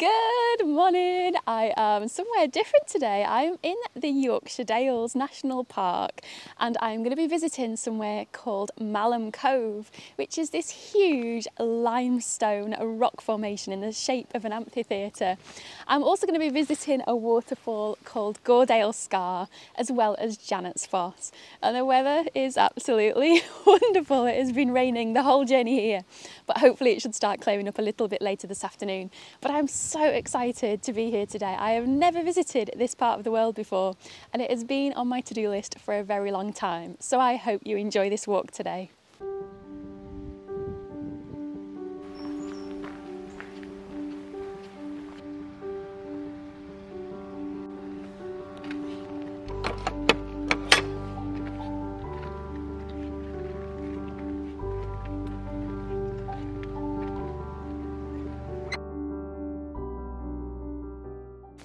Good morning. I am somewhere different today. I'm in the Yorkshire Dales National Park and I'm going to be visiting somewhere called Malham Cove, which is this huge limestone rock formation in the shape of an amphitheatre. I'm also going to be visiting a waterfall called Gordale Scar, as well as Janet's Foss. And the weather is absolutely wonderful. It has been raining the whole journey here, but hopefully it should start clearing up a little bit later this afternoon. But I'm so excited to be here today. I have never visited this part of the world before and it has been on my to-do list for a very long time. So I hope you enjoy this walk today.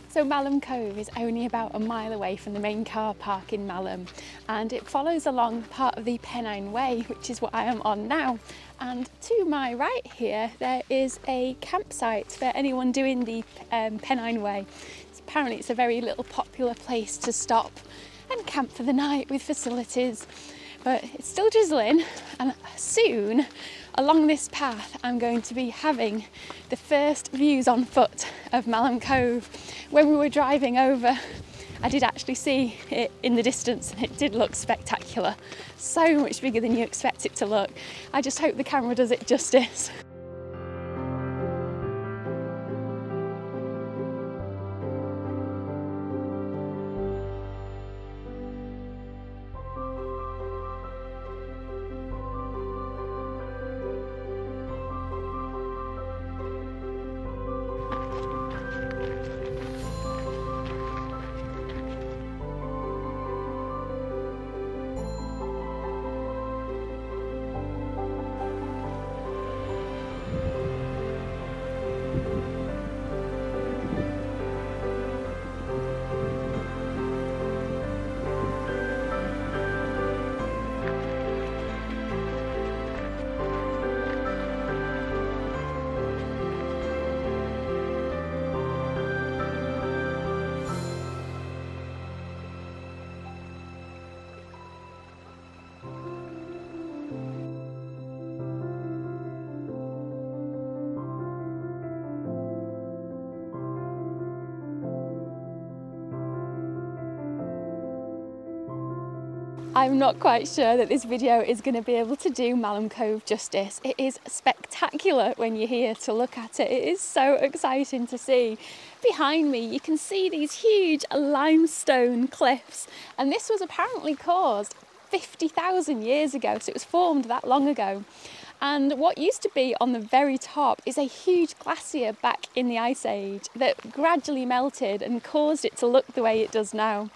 So Malham Cove is only about a mile away from the main car park in Malham, and it follows along part of the Pennine Way, which is what I am on now. And to my right here there is a campsite for anyone doing the Pennine Way. Apparently it's a very little popular place to stop and camp for the night with facilities, but it's still drizzling, and soon along this path I'm going to be having the first views on foot of Malham Cove. When we were driving over, I did actually see it in the distance and it did look spectacular. So much bigger than you expect it to look. I just hope the camera does it justice. I'm not quite sure that this video is going to be able to do Malham Cove justice. It is spectacular when you're here to look at it. It is so exciting to see. Behind me you can see these huge limestone cliffs, and this was apparently caused 50,000 years ago, so it was formed that long ago. And what used to be on the very top is a huge glacier back in the Ice Age that gradually melted and caused it to look the way it does now.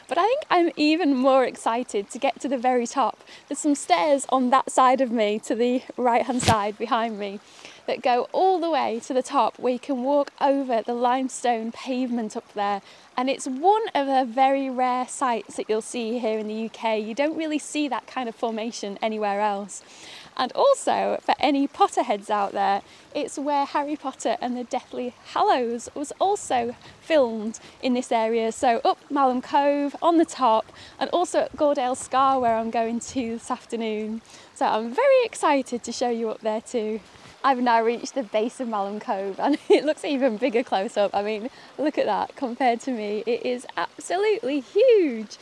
But I think I'm even more excited to get to the very top. There's some stairs on that side of me to the right hand side behind me that go all the way to the top, where you can walk over the limestone pavement up there. And it's one of the very rare sights that you'll see here in the UK. You don't really see that kind of formation anywhere else. And also, for any Potterheads out there, it's where Harry Potter and the Deathly Hallows was also filmed in this area. So up Malham Cove on the top, and also at Gordale Scar where I'm going to this afternoon. So I'm very excited to show you up there too. I've now reached the base of Malham Cove and it looks even bigger close up. I mean, look at that compared to me. It is absolutely huge.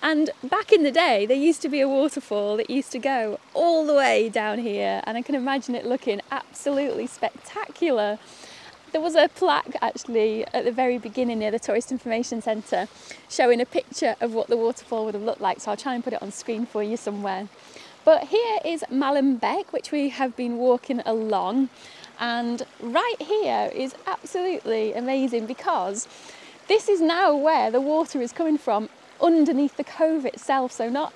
And back in the day, there used to be a waterfall that used to go all the way down here, and I can imagine it looking absolutely spectacular. There was a plaque actually at the very beginning near the Tourist Information Centre showing a picture of what the waterfall would have looked like, so I'll try and put it on screen for you somewhere. But here is Malham Beck, which we have been walking along, and right here is absolutely amazing because this is now where the water is coming from underneath the cove itself, so not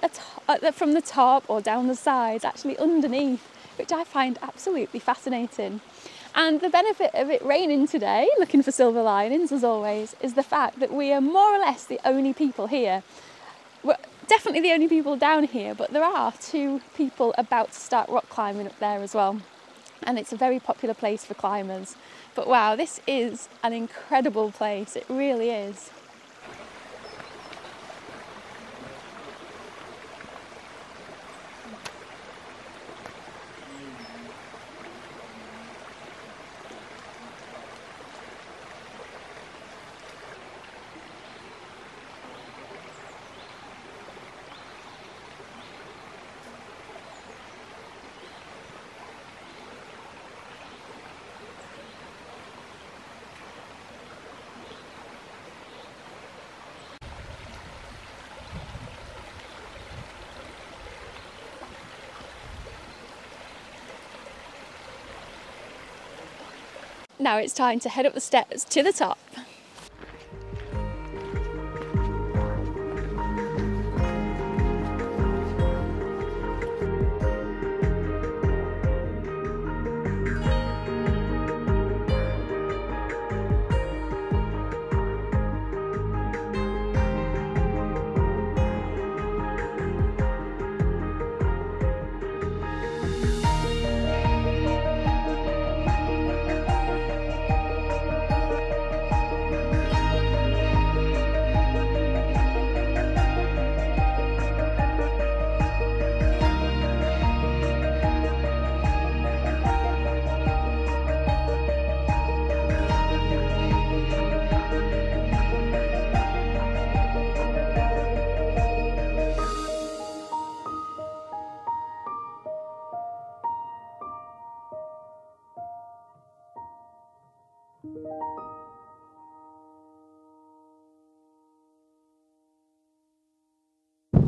from the top or down the sides, actually underneath, which I find absolutely fascinating. And the benefit of it raining today, looking for silver linings as always, is the fact that we are more or less the only people here. We're definitely the only people down here, but there are two people about to start rock climbing up there as well. And it's a very popular place for climbers. But wow, this is an incredible place, it really is. Now it's time to head up the steps to the top.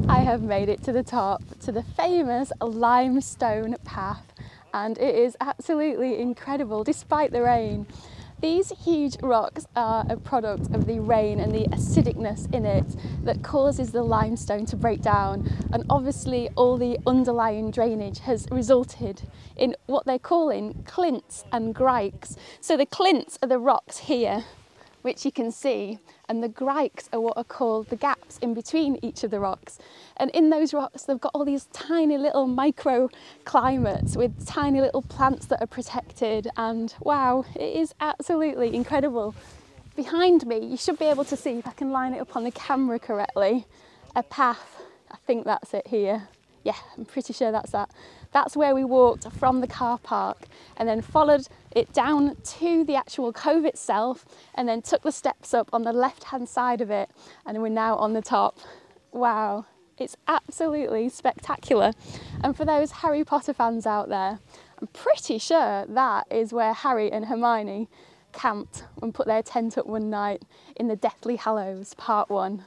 I have made it to the top, to the famous Limestone Path, and it is absolutely incredible despite the rain. These huge rocks are a product of the rain and the acidicness in it that causes the limestone to break down, and obviously all the underlying drainage has resulted in what they're calling clints and grikes. So the clints are the rocks here, which you can see, and the grikes are what are called the gaps in between each of the rocks. And in those rocks they've got all these tiny little microclimates with tiny little plants that are protected, and wow, it is absolutely incredible. Behind me you should be able to see, if I can line it up on the camera correctly, a path. I think that's it here. Yeah, I'm pretty sure that's that. That's where we walked from the car park and then followed it down to the actual cove itself, and then took the steps up on the left hand side of it, and we're now on the top. Wow, it's absolutely spectacular. And for those Harry Potter fans out there, I'm pretty sure that is where Harry and Hermione camped and put their tent up one night in the Deathly Hallows Part 1.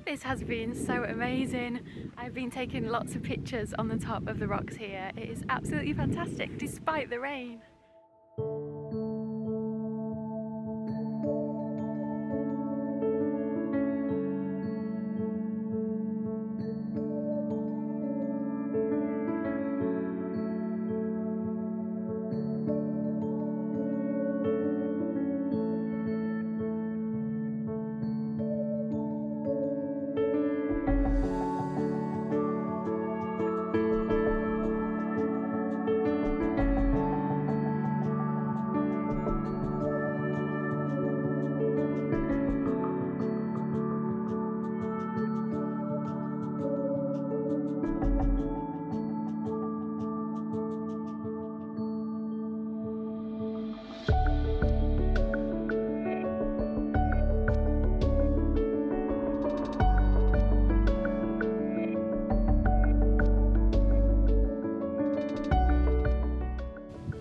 This has been so amazing. I've been taking lots of pictures on the top of the rocks here. It is absolutely fantastic despite the rain.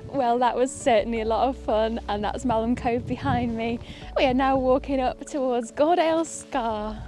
Well, that was certainly a lot of fun, and that's Malham Cove behind me. We are now walking up towards Gordale Scar.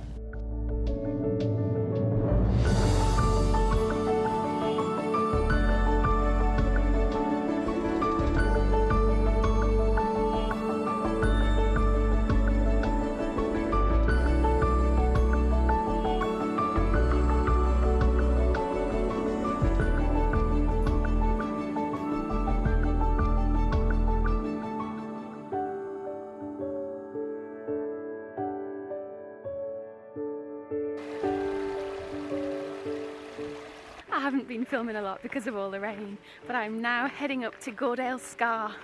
I haven't been filming a lot because of all the rain, but I'm now heading up to Gordale Scar.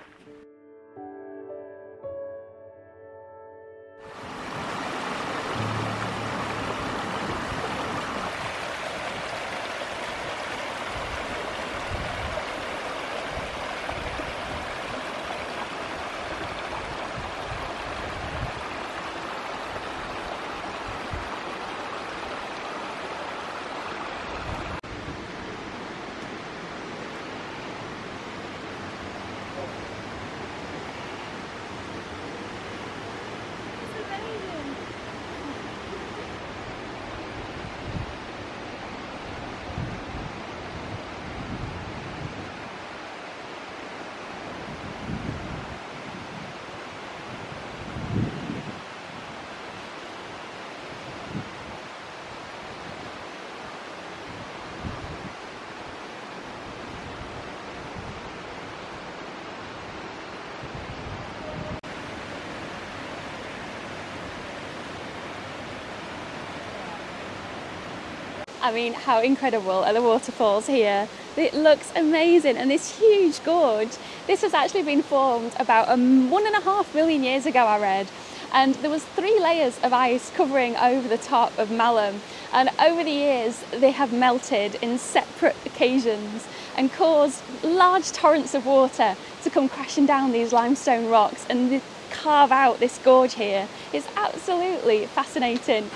I mean, how incredible are the waterfalls here? It looks amazing, and this huge gorge, this has actually been formed about 1.5 million years ago, I read, and there was 3 layers of ice covering over the top of Malham, and over the years they have melted in separate occasions and caused large torrents of water to come crashing down these limestone rocks and carve out this gorge here. It's absolutely fascinating.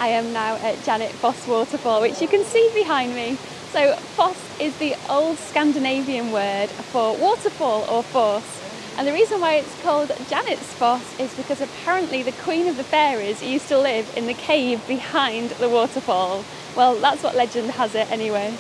I am now at Janet Foss waterfall, which you can see behind me. So Foss is the old Scandinavian word for waterfall or force. And the reason why it's called Janet's Foss is because apparently the Queen of the Fairies used to live in the cave behind the waterfall. Well, that's what legend has it anyway.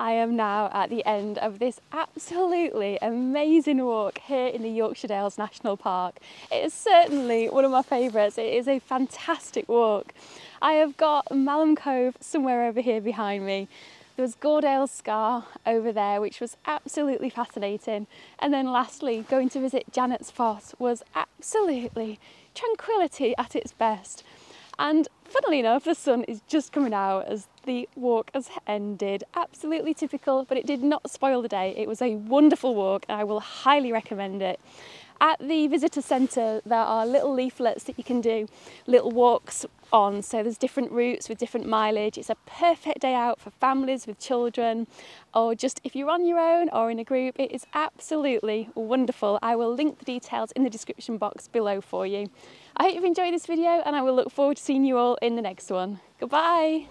I am now at the end of this absolutely amazing walk here in the Yorkshire Dales National Park. It is certainly one of my favourites. It is a fantastic walk. I have got Malham Cove somewhere over here behind me. There was Gordale Scar over there, which was absolutely fascinating. And then lastly, going to visit Janet's Foss was absolutely tranquility at its best. And funnily enough, the sun is just coming out as the walk has ended. Absolutely typical, but it did not spoil the day. It was a wonderful walk and I will highly recommend it. At the visitor centre, there are little leaflets that you can do little walks on. So there's different routes with different mileage. It's a perfect day out for families with children, or just if you're on your own or in a group. It is absolutely wonderful. I will link the details in the description box below for you. I hope you've enjoyed this video and I will look forward to seeing you all in the next one. Goodbye.